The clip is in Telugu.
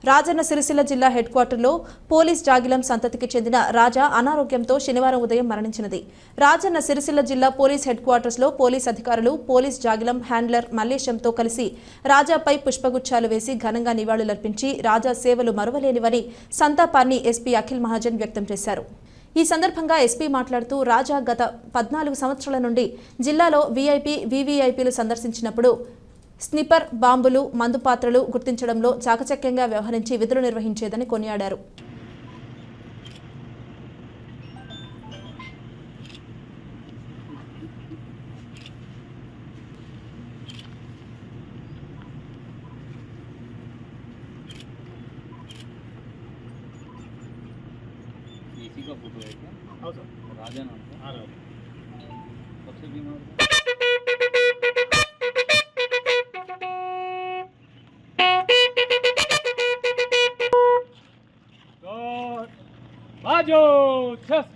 రాజన్న సిరిసిల్ల జిల్లా హెడ్ క్వార్టర్లో పోలీస్ జాగిలం సంతతికి చెందిన రాజా అనారోగ్యంతో శనివారం ఉదయం మరణించినది. రాజన్న సిరిసిల్ల జిల్లా పోలీస్ హెడ్ క్వార్టర్స్లో పోలీస్ అధికారులు పోలీస్ జాగిలం హ్యాండ్లర్ మల్లేశంతో కలిసి రాజాపై పుష్పగుచ్చాలు వేసి ఘనంగా నివాళులర్పించి రాజా సేవలు మరువలేనివని సంతాపాన్ని ఎస్పీ అఖిల్ మహాజన్ వ్యక్తం చేశారు. ఈ సందర్భంగా ఎస్పీ మాట్లాడుతూ రాజా గత 14 సంవత్సరాల నుండి జిల్లాలో వీఐపీ, వీవీఐపీలు సందర్శించినప్పుడు స్నిపర్, బాంబులు, మందు పాత్రలు గుర్తించడంలో చాకచక్యంగా వ్యవహరించి విధులు నిర్వహించేదని కొనియాడారు. का फोटो है क्या? हाँ सर, राजा नाम का। हाँ राजा। सबसे बीमार तो बाजो छस